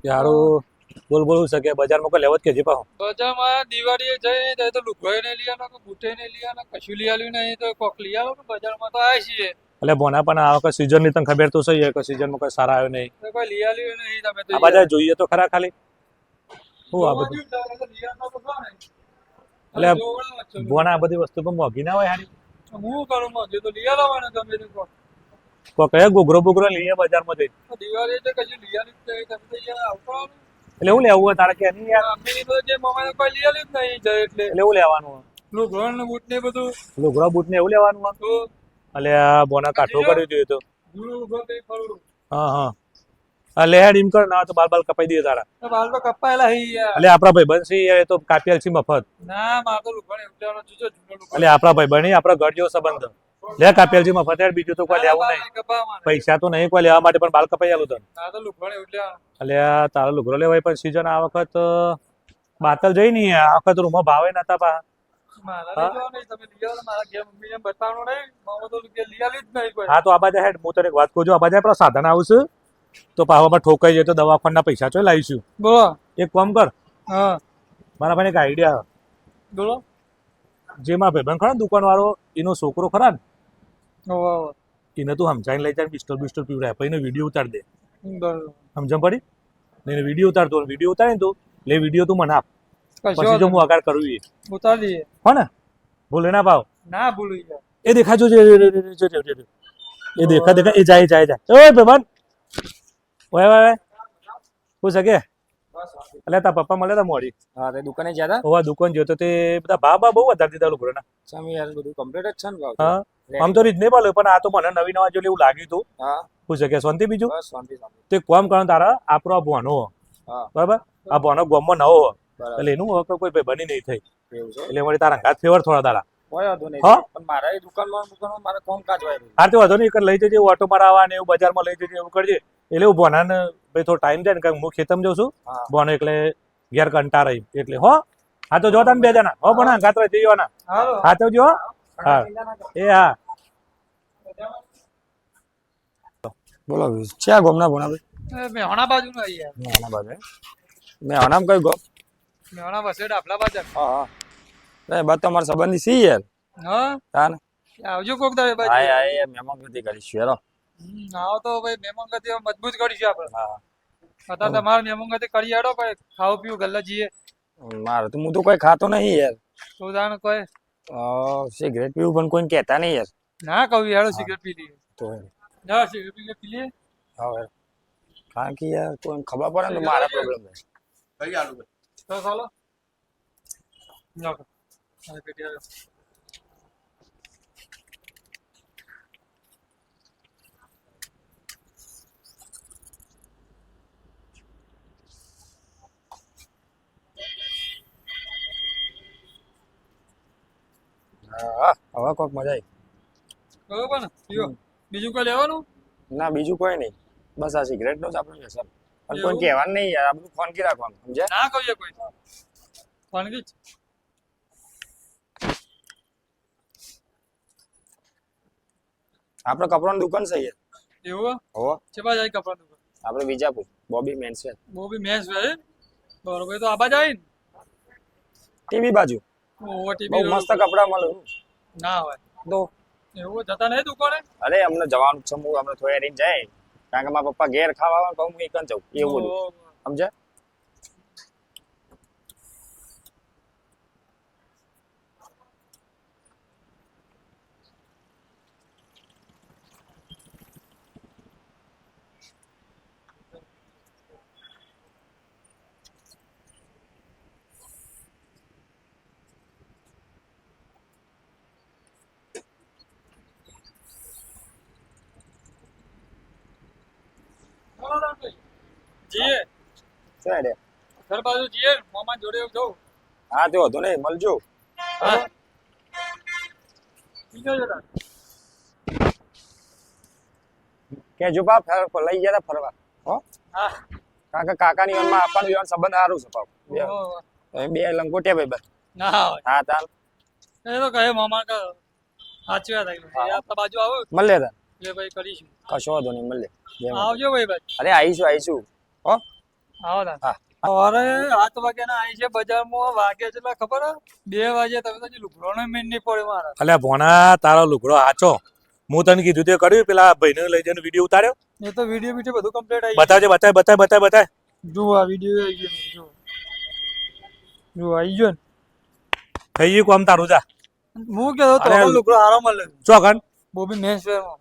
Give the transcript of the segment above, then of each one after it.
યારું બોલ બોલું શકે બજારમાં કોઈ લેવત કે જે પાહો બજારમાં દિવાળીએ જઈને જાય તો લુગડોય ને લઈ આલો બુટે ને લઈ આલો કશું લઈ આલ્યું નહીં તો કોક લઈ આલો ને બજારમાં તો આવ્યા છીએ એટલે બોના પણ આ વખત સીઝન ની તને ખબર તો સહી કે સીઝનમાં કોઈ સારા આવ્યો નહીં તો કોઈ લઈ આલ્યું નહીં તમે તો આ બધા જોઈએ તો ખરા ખાલી શું આ બધું એટલે બોના આ બધી વસ્તુ પણ મોંઘી ના હોય હારી હું કરું માં તો લઈ આલો ને તમે તો કોઈ કયો ગુગરો બુગરો લઈએ બજારમાં જઈ દિવાળી તો કશું લઈ આલ્યું જ નહીં તમે તો યાર આવતો એટલે હું લેવું હોય તારે કે નહીં યાર અમે તો જે મમ્મી કોઈ લઈ આલ્યું જ નહીં જાય એટલે એટલે એવું લેવાનું હોય લુગડો ને બૂટ ને બધું લુગડા બૂટ ને એવું લેવાનું હોય તો એટલે આ બોના કાઠું કર્યું જોઈએ તો જૂનું લુગડો કઈ ફરવું હા હા એટલે હેડ એમ કર ના તો બાલ બાલ કપાઈ દઈએ તારા તો બાલ તો કપાયેલા હી યાર એટલે આપણા ભાઈ બનશી એ તો કાપ્યાલ છે મફત ના માર તો લુગડો ઉઠાનો જુજો જૂનો લુગડો એટલે આપણા ભાઈ બની આપણા ઘર જેવો સંબંધ લે કાપ્યાલ છે મફત હેડ બીજું તો કોઈ લેવું નહીં કપાવા પૈસા તો નહીં કોઈ લેવા માટે પણ બાલ કપાઈ આલું તને ના તો લુગડો ઉઠ્યા એટલે આ તારો લુગડો લેવાય પણ સીઝન આ વખત બાતલ જઈ નહીં આ વખત રૂમમાં ભાવે નતા પા મારા લઈ જવા નહીં તમે લઈ આવો મારા ઘેર મમ્મીને બતાવવાનું નહીં મામા તો કે લઈ આલી જ નહીં કોઈ હા તો આ બાજુ હેડ હું તને એક વાત કહું છું આ બાજુ આપણા સાધન આવશે તો પાવામાં ઠોકાઈ જાય તો દવાખાના પૈસા ચોય લાવીશું બોલો એક કામ કર હા મારા ભાઈને એક આઈડિયા બોલો જે મારા ભાઈબંધ ખરા દુકાન વાળો એનો છોકરો ખરા ને ઓહો એને તું સમજાઈને લઈ જાય બિસ્ટલ બિસ્ટલ પીવડાય પછી એનો વિડીયો ઉતાર દે બરોબર સમજણ પડી ને એને વિડીયો ઉતારતો વિડીયો ઉતારે ને તું એટલે વિડીયો તું મને આપ કશો પછી જો હું આકાર કરું એ ઉતારી દઈએ હો ને ભૂલે ના ભાવ ના ભૂલી ગયા એ દેખાજો એ દેખા એ જાય જાય જાય ઓય ભાઈબંધ ઓય ઓય શું છે કે એટલે તારા પપ્પા મળે તા મોડી હા તે દુકાને જ્યાં હતા ઓવા દુકાન જોતો તે બધા ભાવ બહુ વધારે દીધા લોકો ના સામે યાર બધું કમ્પ્લીટ જ છે ને ભાવ હા આમ તો રીઝનેબલ પણ આ તો મને નવી નવા જોડે એવું લાગ્યું હતું હા શું છે કે શાંતિ બીજું બસ શાંતિ શાંતિ તે કોમ કરો તારા આપણો આ ભોનો હા બરાબર આ ભોનો ગોમમાં નવો બરાબર એટલે એનું હવે કોઈ ભાઈ બની નહીં થઈ એવું છે એટલે વળી તારા અંગાત ફેવર થોડા તારા કોઈ વાંધો નહીં હા? પણ મારા એ દુકાનમાં મારે કોમ કાજ હોય હાર તો વાંધો નહીં લઈ જજે ઓટો મારવા ને એવું બજારમાં લઈ જજે એવું કરજે એટલે હું ભોનાને ભાઈ થોડો ટાઈમ જાય ને કારણ હું ખેતમ જાઉં છું હા ભોનો એટલે ઘેર કંટા રહી એટલે હો હા તો જોતા ને બે જણા હો ભણા અંગાત રહી જવાના હાલો હા તો જો હા એ હા બોલો ક્યાં ગોમના ભોણા મેહોણા બાજુ નો યાર ભાઈ આના બાજુ મેં આનામ કઈ ગો મેહોણા વસે ડાફલા બાજુ હા હા બસ તમારા સંબંધી સી યાર હા તાન આવજો કોક દાડે બાજુ આય આય મહેમાન ગતિ કરીશું યાર આવો તો ભાઈ મહેમાન ગતિ મજબૂત કરીશું આપણે હા અત્યારે તમારે મહેમાન ગતિ કરી આડો ભાઈ ખાવું પીવું ગલ્લા જઈએ મારે તો હું તો કોઈ ખાતો નહીં યાર તો જાણ કોઈ સિગરેટ પીવું પણ કોઈ કહેતા નહીં યાર ના કહું યાર સિગરેટ પી લઈએ તો ના સિગરેટ પી લઈએ હવે કારણ કે યાર કોઈ ખબર પડે ને તો મારા પ્રોબ્લેમ છે તો ચાલો નાખો અને પેટી આવ્યો હા હવે કોઈક મજા આવી બરોબર ને પીવો બીજું કોઈ લેવાનું ના બીજું કોઈ નહીં બસ આ સિગરેટ નો જ આપણો વ્યસન પણ કોઈ કહેવાનું નહીં યાર આ બધું ફોન કી રાખવાનું સમજ્યા ના કહીએ કોઈ વાનગી જ આપણે કપડાની દુકાન છે યાર એવું હો છે બા જાય કપડા દુકાન આપણે બીજાપુર બોબી મેન્સ છે બહુ બી મેચ ભાઈ બરોબર તો આબા જાય ને ટીવી બાજુ ઓવો બહુ ટીવી મસ્ત કપડા મળે ના હોય તો એવું જતા નહીં દુકાને અરે અમને જવાનું છે હું અમને થોડી એરીને જાય કારણ કે મારા પપ્પા ઘેર ખાવા આવે તો હું એકન જાઉં એવું બધું ઓહો. સમજ્યા ચાલો રામભાઈ. જીએ શું હેડે ઘર બાજુ જીએ ને, મામા જોડે જવું હા તે વધુ નહીં મળજો હા બીજો જરા કે જો બાપ લઈ ગયા તા ફરવા હો હા કારણ કે કાકાની વનમાં આપવાનું વિવાહ સંબંધ સારું છે બાપ ઓહો. બે લંગોટિયા ભાઈ બસ ના હોય હા તાલ એ તો કહે મામા કે સાચી વાત આવી હા. આપણા બાજુ આવો મળે તા એટલે ભાઈ કરીશું કશો વાંધો નહીં મળે જય માતા. આવજો ભાઈ ભાઈ અરે આવીશું આવીશું હો આવો તાન. હા. સવારે 7 વાગ્યાના આવી છે બજારમાં, વાગે કેટલા ખબર હે? 2 વાગે તમે તો હજી લુગડોનો મેળ નહીં પડ્યો મારા. અલ્યા ભોણા તારો લુગડો આચો હું તને કીધું તે કર્યું પેલા ભાઈને લઈ જઈને વિડીયો ઉતાર્યો એ તો વિડીયો બીડીયો બધું કમ્પ્લીટ આવી બતાવજે બતાય જુઓ આ વિડીયો આવી ગયો જુઓ. જુઓ આવી ગયો ને. થઈ ગયું કોમ તારું જા હું કહેતો તો અરે, અમારો લુગડો હારો મળે ચોકન બોબી મેન્સવેરમાં.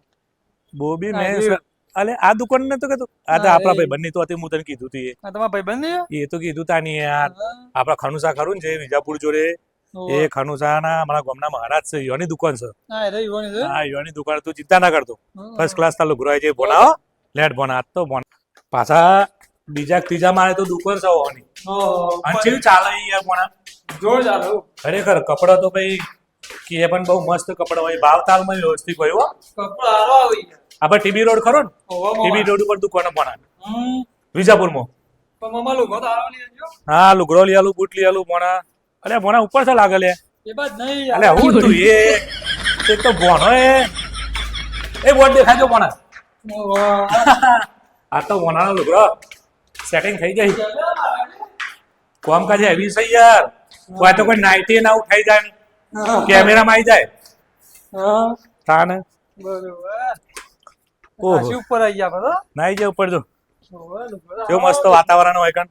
બોબી હા, મેં એ- અલે આ દુકાન ને તો કીધું આ તો હા, આપણા એ- ભાઈ બંને તો હતી હું તને કીધું તું આ તમારા ભાઈબંધ નહીં હે? એ તો કીધું તાની યાર આપણા ખનુસા ખરું ને જે વિજાપુર જોડે ઓહો. એ ખનુસા ના અમારા ગામના મહારાજ છે યોની દુકાન છે હા એ રહી યુવાની છે. હા યોની દુકાન તું ચિંતા ના કરતો હા. ફર્સ્ટ ક્લાસ તાલું ઘુરાય છે ભણાવો લેટ ભણા આજ તો ભણ પાછા બીજા ત્રીજા માળે તો દુકાન છે હોવાની ઓહો. અને કેવી ચાલે ઈ યાર ભણા જોર ચાલો. ખરેખર કપડા તો ભાઈ કે પણ બહુ મસ્ત કપડા હોય ભાવ તાલમાં વ્યવસ્થિત હોય હો કપડો હારો આવી ગયા. આપણે ટીબી રોડ ખરો ને ઓહો ટીબી મામા. રોડ ઉપર દુકાન ભણા હમ. વિજાપુરમાં પણ મામા લુગડો તો હારો નહીં આવજો. હા લુગડો લઈ આલું બૂટ લઈ આલું ભણા અરે ભણા ઉપર છે લાગે લે એ બાદ નહીં અલે હું તું એ તો ભણો એ બોટ દેખાજો ભણા ઓહો. આ તો ભણાનો લુગડો સેટિંગ થઈ જાય કામકાજ હેવી છે યાર કોઈ તો કોઈ નાઇટી ના ઉઠાઈ જાય ને કેમેરામાં આવી જાય હા તાને બરોબર. ઓહો પાછી ઉપર આવી ગયા બધા. નાઈ જાય ઉપર જો ઓહો, લુગડો કેવું હારો મસ્ત વાતાવરણ હોય કણ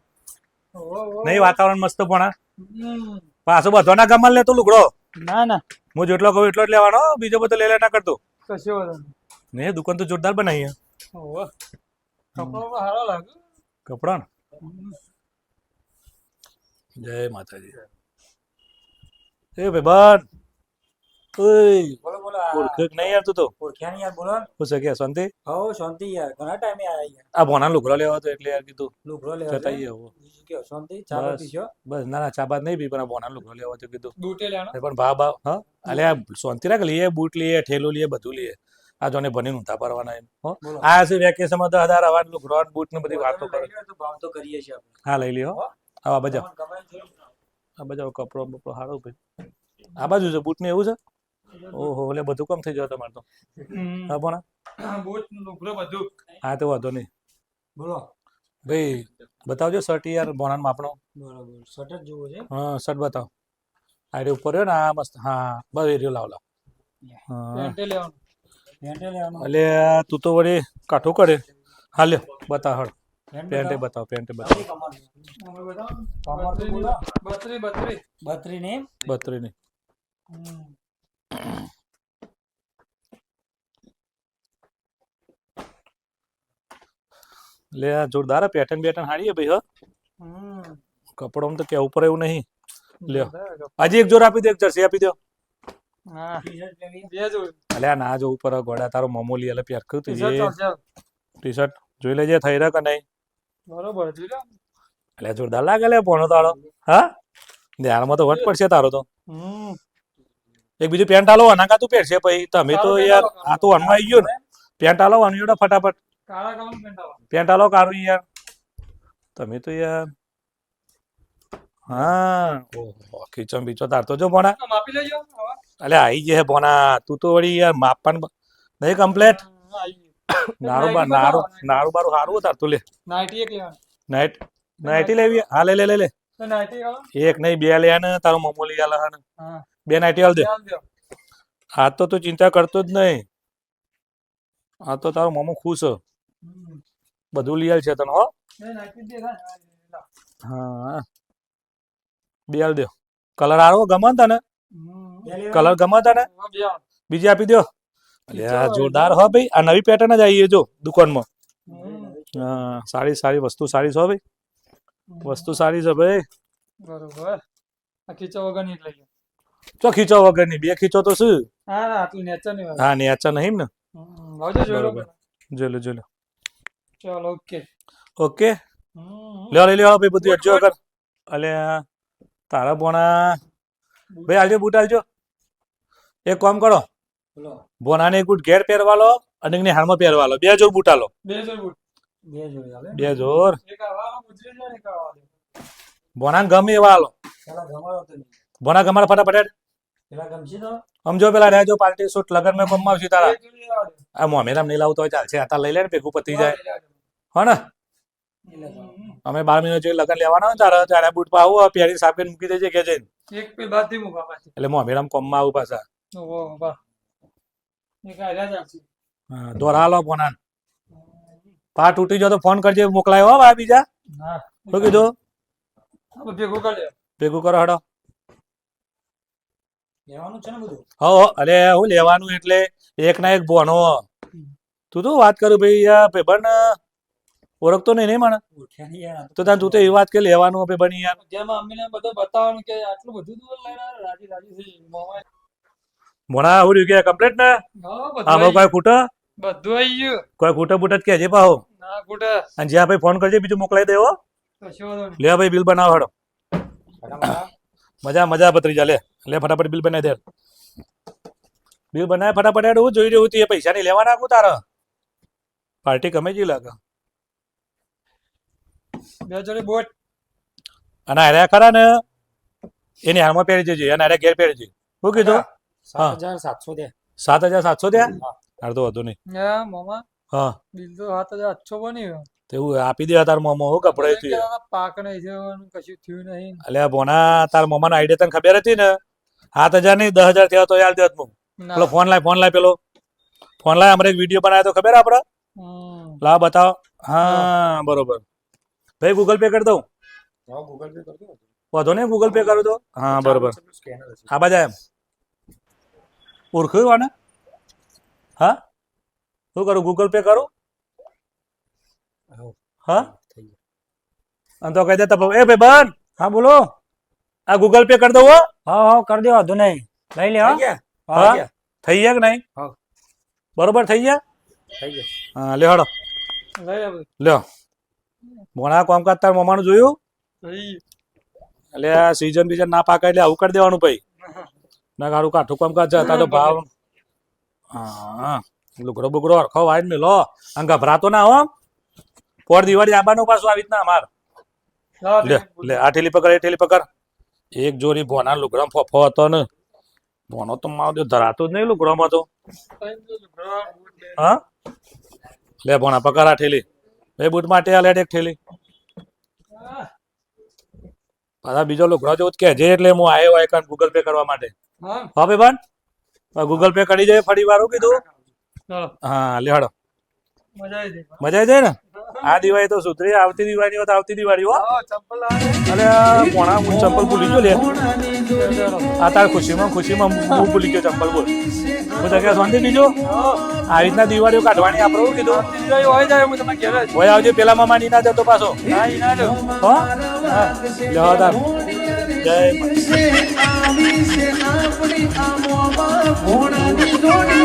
ઓહો, ઓહો. નહીં વાતાવરણ મસ્ત ભણા હમ. પાછો બધો ના ગમલ લેતો લુગડો ના ના હું જેટલો કહું એટલો જ લેવાનો બીજો બધો લે ના કરતો કશો વાંધો નહીં. ને દુકાન તો જોરદાર બનાવી હે. ઓહો. કપડો તો હારો લાગે. કપડા ને હમ. જય માતાજી એ ભાઈ ઓય બોલો બોલો ઓળખે કે નહીં યાર તું તો ઓળખ્યા નહીં યાર બોલો હું છે કે શાંતિ હો શાંતિ યાર ઘણા ટાઈમે આયા યાર આ ભોના લુગડો લેવા તો એટલે યાર કીધું લુગડો લેવા જતા આવીએ હવે. બીજું કયો શાંતિ ચા બસ. પીશો બસ ના ના ચા બાદ નહીં બી પણ આ ભોના લુગડો લેવા તો કીધું બૂટે લેવાનો. એ પણ ભાવ હા અલે આ શાંતિ રાખ લઈએ બૂટ લઈએ ઠેલો લઈએ બધું લઈએ આ જોને ભણીને ઊંધા પરવાના એમ હો બોલો. આ છે વેકેશનમાં તો હજાર હવા લુગડો ને બૂટ ને બધી વાતો કરે તો ભાવ તો કરીએ છીએ આપણે હા લઈ લ્યો આ બાજુ આ બાજુ કપડો બપડો સારો ભાઈ આ બાજુ છે બૂટ ને એવું છે ઓહો એટલે બધું કમ થઈ જાય તમારે તો હમ. હા પણ બૂટ લુગડો બધું. હા તો વાંધો નહીં બોલો ભાઈ બતાવજો શર્ટ યાર ભોણાનો આપણો બરાબર શર્ટ જ જોવો છે હા શર્ટ બતાવ આ રહ્યો ઉપર રહ્યો ને આ મસ્ત હા બસ એ રહ્યો લાવ લાવ હા પેન્ટે લેવાનું. પેન્ટ લેવાનું એટલે તું તો વળી કાઠું કરે હા લ્યો બતાવ હળ પેન્ટે બતાવ પેન્ટે બતાવ અમે બતાવો. કમર તો બોલો. 32. 32 ને એમ? બત્રી ની હમ. એટલે આ જોરદાર પેટર્ન બેટર્ન હારી ભાઈ હ હમ. કપડો તો કેવું ઉપર એવું નહીં લ્યો બરાબર. હજી એક જોર આપી દો એક જર્સી આપી દો હા. ટી-શર્ટ લેવી? બે જોડી. અલે આ ના જો ઉપર ગોડા તારો મોમોલી એટલે પહેર તું ટી-શર્ટ એ ચાલશે. ટી શર્ટ જોઈ લેજે થઈ રહ્યા કે નહીં બરોબર જોઈ લો. એટલે જોરદાર લાગે લે ભણો તારો હા ધ્યાનમાં તો વટ પડશે તારો તો હમ. એક બીજું પેન્ટ આલો અનાકા તું પહેરશે પછી તમે તો સારું યાર પેન્ટ આલો. આ તો વનમાં આવી ગયો ને પેન્ટ આલો વાનું જોડે ફટાફટ કાળા કલરનું પેન્ટ આવો. પેન્ટ આલો કારું યાર તમે તો યાર હા ઓહો ખીચમ બીચો તાર તો જો ભણા આ માપી લેજો હવે. અલે આઈ જે ભણા તું તો વળી યાર માપન નહીં કમ્પ્લેટ આવી. નારું નાઇટી નારું બતાવો. નારું બારું સારું તાર તું લે નાઇટી એક લેવાની. નાઈટ નાઈટી લેવી હા લે લે લે લે તો નાઇટી આવો. એક નહીં બે લે ને તારો મોમો લઈ આલે હે ને હા. બે નાઈટી આલ દે ચાલ દો. આ તો તું ચિંતા કરતો જ નહીં આ તો તારો મોમો ખુશ છે હમ. બધું લઈ આલ છે તને હો બે નાઇટી દે હા. હા બે આલ દે કલર આરો ગમે તને હમ. બે લેવાની? કલર ગમે તને હા, બે આવો. બીજી આપી દો અલે આ જોરદાર હો ભાઈ આ નવી પેટર્ન જ આવી છે જો દુકાનમાં હમ. હા સારી સારી વસ્તુ સારી છે હો ભાઈ વસ્તુ સારી છે ભાઈ બરોબર. આ ખીચા વગરની જ લઈએ. ચો ખીચો વગરની બે ખીચો તો શું હા ના આટલું નેચર નહીં હોય. હા નેચર નહીં ને આવજો જોઈ લો બરોબર. પેલા. જોઈ લો જોઈ લો ચાલો ઓકે. ઓકે હમ. લ્યો લઈ લ્યો ભાઈ બધું બૂટ, એડજો કર અલે તારા ભોણા ભાઈ આલજો બૂટ આલજો એક કામ કરો બોલો ભોનાને એક બૂટ ઘેર પહેરવા લો અને એકને હારમાં પહેરવા લો બે જોડ બૂટ આલો બે જોડી બૂટ. બે જોડી આવે બે જોર એક આવા ગુજરી જાય ને એક આવા દે. ભોનાને ગમે એવા આલો પેલા ગમાડો તો નહીં ભોના ગમાડ ફટાફટ હેડ. પેલા ગમશે તો સમજો પેલા રહેજો પાર્ટી શૂટ લગન મેં કોમમાં આવશે તારા એક જોડી આવા દે. આ મોમેરામ નહીં લાવતો હોય ચાલશે આ તાર લઈ લે ને ભેગું પતી જાય લઈ લેજો. હો ને અમે 12 મહિના જેવી લગન લેવાના હોય તારે ત્યારે બૂટ પાવું પહેરી સાફ કરીને મૂકી દેજે કે જઈને એક પે બાદથી મૂકા પાછી એટલે મોમેરામ કોમમાં આવું પાછા ઓહો વાહ એક આલ્યા જાશે હા દોરા લો ફોન પા તૂટી જાય તો ફોન કરજે મોકલાયો હો બા બીજા ના શું કીધું હવે ભેગું કરી લે ભેગું કરો હડો લેવાનું છે ને બધું હો અરે હું લેવાનું એટલે એક ના એક બોનો તું તો વાત કરું ભાઈ યાર ભાઈબંધ ઓળખતો નહીં મને તો તાન તું તો એ વાત કે લેવાનું ભાઈબંધ યાર જેમ અમીને બધું બતાવવાનું કે આટલું બધું દૂર લઈને આવે, રાજી રાજી થઈ મોમાં મોણા હું રહ્યું કે કમ્પ્લીટ ને હા આમાં કોઈ ખૂટે બધું આવી ગયું કોઈ ખૂટે બૂટે જ કહેજે પાહો ના કુટે અને જ્યાં ભાઈ ફોન કરજે બીજું મોકલાઈ દેવો કશો વાંધો નહીં લે ભાઈ બિલ બનાવો હડો મજા મજા ભત્રીજા લે લે ફટાફટ બિલ બનાવી દે બિલ બનાવે ફટાફટ હેડ હું જોઈ રહ્યું તું એ પૈસા નહીં લેવા નાખું તારા પાર્ટી ગમે જી લાગે બે જોડે બોટ અને હાર્યા ખરા ને એની હારમાં પહેરી જજે અને હારે ઘેર પહેરી જજે શું કીધું 7,700 દે 7,700 દે હાર તો વધુ નહીં હા મોમાં હા બિલ તો 7,800 બન્યું તો એવું આપી દે તાર મોમો હું કપડાં તું પાક નહીં થયું કશું થયું નહીં અલ્યા ભોના તાર મોમાનો આઈડિયા તને ખબર હતી ને 7,000 નહીં 10,000 થયા તો યાર દેત હું પેલો ફોન લાય પેલો ફોન લાય અમારે એક વિડીયો બનાવ્યો તો ખબર આપડે લાવ બતાવો હા બરોબર ભાઈ ગૂગલ પે કરી દઉં ગૂગલ પે કરજો વધો ને ગૂગલ પે કરું તો હા બરોબર આ બાજા એમ ઓળખ્યું આને હા શું કરું ગૂગલ પે કરું હા અને તો કહી દે તો એ ભાઈ બન હા બોલો આ ગૂગલ પે કરી દઉં હો હા કરી દો વાંધો નહીં લઈ લે હા થઈ ગયા કે નહીં હા. બરોબર થઈ ગયા થઈ ગયો હા લે હડો લઈ લે બધું લ્યો ભોણા કામકાજ તાર મમાનું જોયું થઈ એટલે આ સીઝન બીજન ના પાકે એટલે આવું કરી દેવાનું ભાઈ ના કારું કાઠું કામકાજ છે તાર તો ભાવ હા લુગડો બુગડો હરખો વાઈન મેલો અને ગભરાતો ના હો પોર દિવાળી આબાનું પાછું આવી રીતના અમાર લે લે આ ઠેલી પકડ એ ઠેલી પકડ એક જોડી ભોના લુગડા ફોફો હતો ને ભોનો તો મારો ધરાતો જ નહીં લુગડામાં તો હા લે ભોણા પકડ આ ઠેલી એ બૂટ માટે આ લે એક ઠેલી પાછા બીજો લુગડો જેવું જ કહેજે એટલે હું આવ્યો હોય કાન ગૂગલ પે કરવા માટે હા હા ભાઈ બાન ગૂગલ પે કરી જાય ફરી વાર કીધું ચાલો હા લે હડો મજા આવી ગઈ મજા આવી જાય ને આ દિવાળી તો સુધરી આવતી દિવાળી હોત આવતી દિવાળી હો હા ચંપલ લાવે અરે પોણા હું ચંપલ ભૂલી ગયો લે આ તાર ખુશીમાં હું ભૂલી ગયો ચંપલ બોલ હું તો કે શાંતિ બીજું આવી રીતના દિવાળીઓ કાઢવાની આપણે શું કીધું દિવાળી હોય જાય હું તમે ઘેર જ હોય આવજે પેલા મામા ની ના જતો પાછો હા ઈ ના લો હો લે હો તાર જય આપણી આમોમાં ભોળાની જોડી